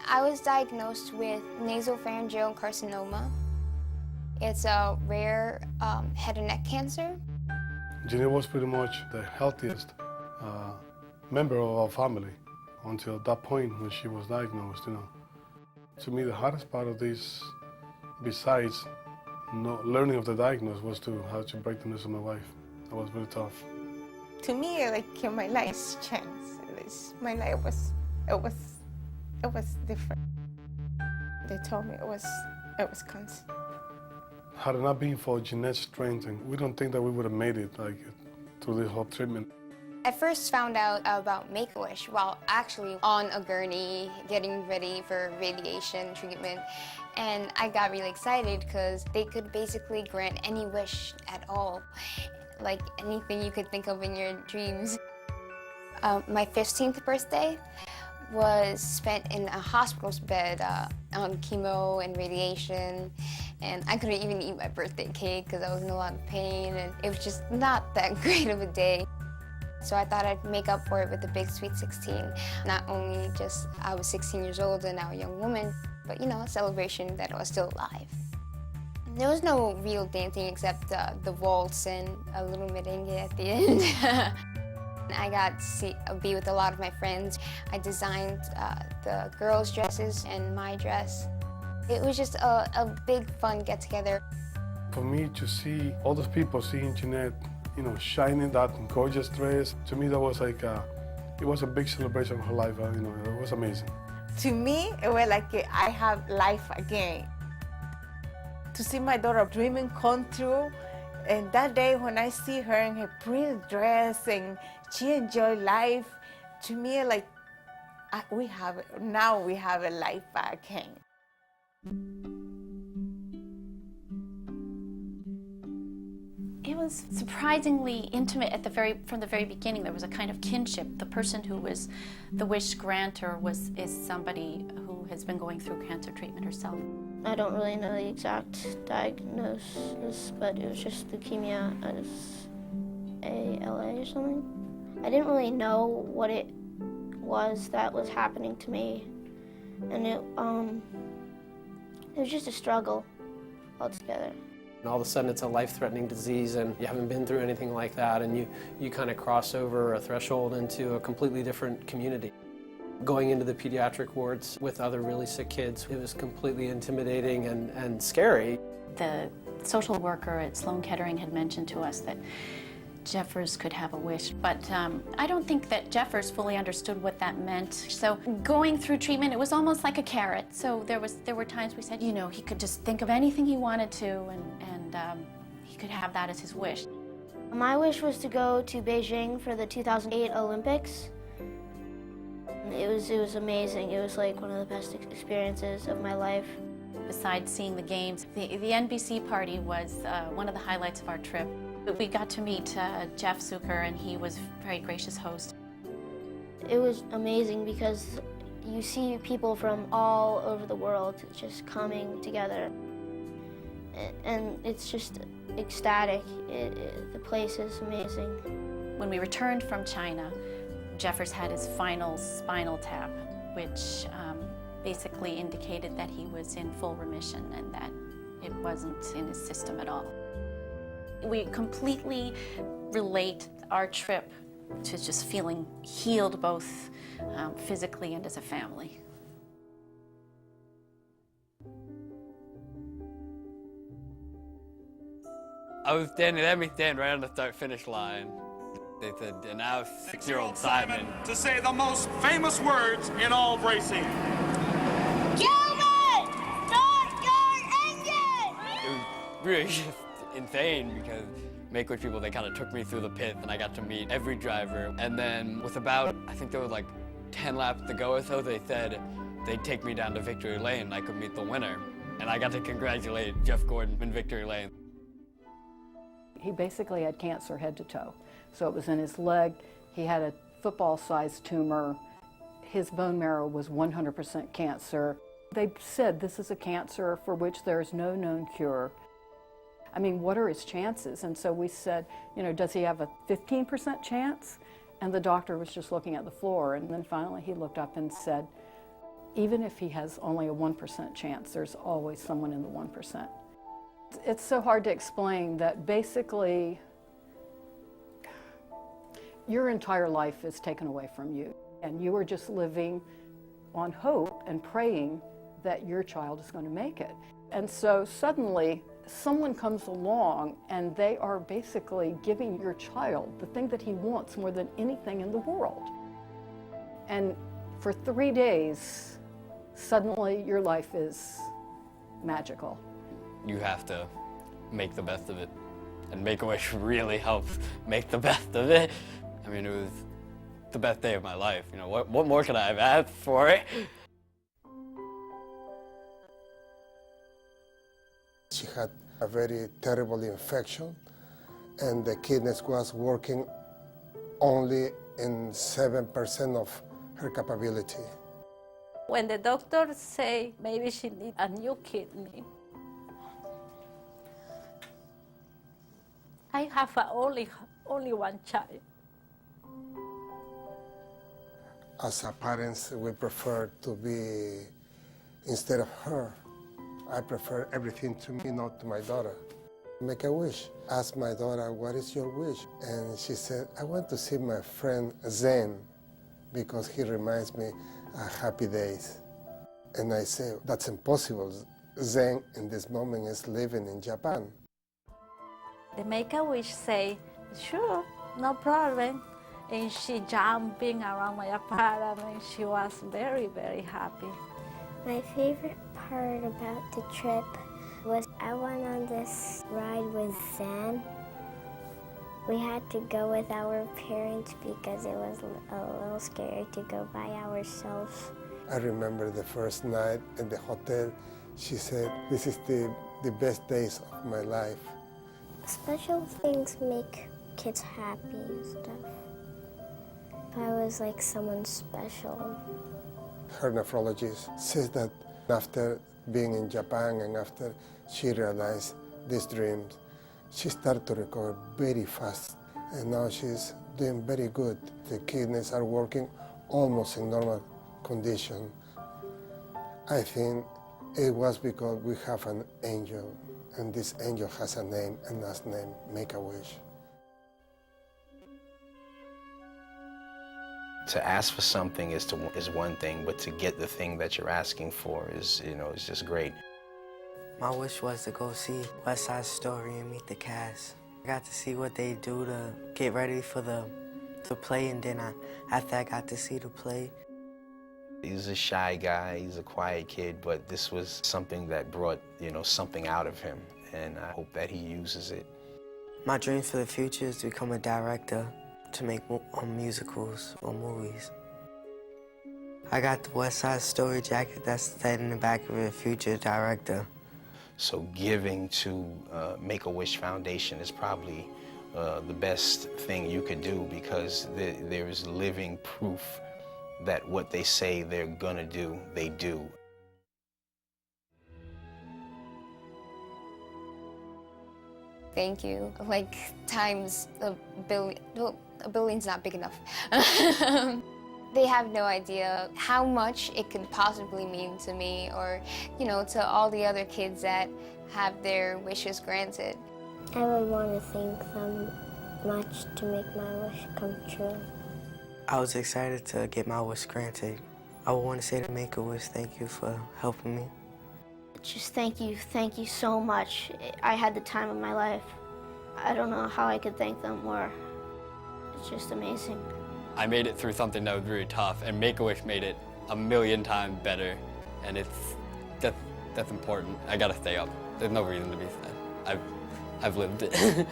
I was diagnosed with nasopharyngeal carcinoma. It's a rare head and neck cancer. Jeanette was pretty much the healthiest member of our family until that point when she was diagnosed, To me, the hardest part of this, besides learning of the diagnosis, was to how to break the news of my wife. That was really tough. To me, like my life changed. My life was different. They told me it was cancer. Had it not been for Jeanette's strength, we don't think that we would have made it through the whole treatment. I first found out about Make-A-Wish while actually on a gurney getting ready for radiation treatment. And I got really excited because they could basically grant any wish at all, like anything you could think of in your dreams. My 15th birthday was spent in a hospital bed on chemo and radiation. And I couldn't even eat my birthday cake because I was in a lot of pain, and it was just not that great of a day. So I thought I'd make up for it with a big sweet 16. Not only just I was 16 years old and now a young woman, but a celebration that I was still alive. There was no real dancing except the waltz and a little merengue at the end. I got to be with a lot of my friends. I designed the girls' dresses and my dress. It was just a big fun get-together. For me to see all those people seeing Jeanette, shining that gorgeous dress, to me that was it was a big celebration of her life. It was amazing. To me, it was like I have life again. To see my daughter dreaming come true, and that day when I see her in her pretty dress and she enjoyed life, to me we have a life again. It was surprisingly intimate from the very beginning. There was a kind of kinship. The person who was the wish granter is somebody who has been going through cancer treatment herself. I don't really know the exact diagnosis, but it was just leukemia as ALA or something. I didn't really know what it was that was happening to me, and it was just a struggle altogether. And all of a sudden it's a life-threatening disease and you haven't been through anything like that, and you kind of cross over a threshold into a completely different community. Going into the pediatric wards with other really sick kids, it was completely intimidating and scary. The social worker at Sloan Kettering had mentioned to us that Jeffers could have a wish, but I don't think that Jeffers fully understood what that meant. So going through treatment, it was almost like a carrot. So there were times we said, he could just think of anything he wanted to, and he could have that as his wish. My wish was to go to Beijing for the 2008 Olympics. It was amazing. It was like one of the best experiences of my life. Besides seeing the games, the NBC party was one of the highlights of our trip. We got to meet Jeff Zucker, and he was a very gracious host. It was amazing because you see people from all over the world just coming together. And it's just ecstatic. The place is amazing. When we returned from China, Jeffers had his final spinal tap, which basically indicated that he was in full remission and that it wasn't in his system at all. We completely relate our trip to just feeling healed both physically and as a family. They had me stand right on the start-finish line. They said, and now 6-year-old Simon to say the most famous words in all of racing. Gilbert, start your engine! It was really just insane because Make-A-Wish people, they kind of took me through the pits and I got to meet every driver. And then with about, I think there was like 10 laps to go or so, they said they'd take me down to Victory Lane and I could meet the winner. And I got to congratulate Jeff Gordon in Victory Lane. He basically had cancer head to toe. So it was in his leg. He had a football-sized tumor. His bone marrow was 100% cancer. They said this is a cancer for which there is no known cure. I mean, what are his chances? And so we said, does he have a 15% chance? And the doctor was just looking at the floor. And then finally he looked up and said, even if he has only a 1% chance, there's always someone in the 1%. It's so hard to explain that basically your entire life is taken away from you, and you are just living on hope and praying that your child is going to make it. And so suddenly someone comes along and they are basically giving your child the thing that he wants more than anything in the world. And for 3 days, suddenly your life is magical. You have to make the best of it. And Make-A-Wish really helps make the best of it. I mean, it was the best day of my life. You know, what more could I have asked for it? She had a very terrible infection, and the kidneys was working only in 7% of her capability. When the doctors say maybe she needs a new kidney, I have only one child. As a parents, we prefer to be, instead of her, I prefer everything to me, not to my daughter. Make a wish. Ask my daughter, what is your wish? And she said, I want to see my friend Zen because he reminds me of happy days. And I say, that's impossible. Zen in this moment is living in Japan. The Make-A-Wish say, sure, no problem. And she jumping around my apartment. She was very, very happy. My favorite part about the trip was I went on this ride with Zen. We had to go with our parents because it was a little scary to go by ourselves. I remember the first night in the hotel, she said, this is the best days of my life. Special things make kids happy and stuff. I was like someone special. Her nephrologist says that after being in Japan and after she realized these dreams, she started to recover very fast. And now she's doing very good. The kidneys are working almost in normal condition. I think it was because we have an angel, and this angel has a name, and that's named Make-A-Wish. To ask for something is one thing, but to get the thing that you're asking for is just great. My wish was to go see West Side Story and meet the cast. I got to see what they do to get ready for the play, and then after I got to see the play. He's a shy guy, he's a quiet kid, but this was something that brought, something out of him, and I hope that he uses it. My dream for the future is to become a director, to make musicals or movies. I got the West Side Story jacket that's said in the back of a future director. So giving to Make-A-Wish Foundation is probably the best thing you could do, because there is living proof that what they say they're gonna do, they do. Thank you. Like times a billion. Well, a billion's not big enough. They have no idea how much it could possibly mean to me, or, to all the other kids that have their wishes granted. I would want to thank them much to make my wish come true. I was excited to get my wish granted. I would want to say to Make-A-Wish, thank you for helping me. Just thank you so much. I had the time of my life. I don't know how I could thank them more. It's just amazing. I made it through something that was really tough, and Make-A-Wish made it 1,000,000 times better, and that's important. I gotta stay up. There's no reason to be sad. I've lived it.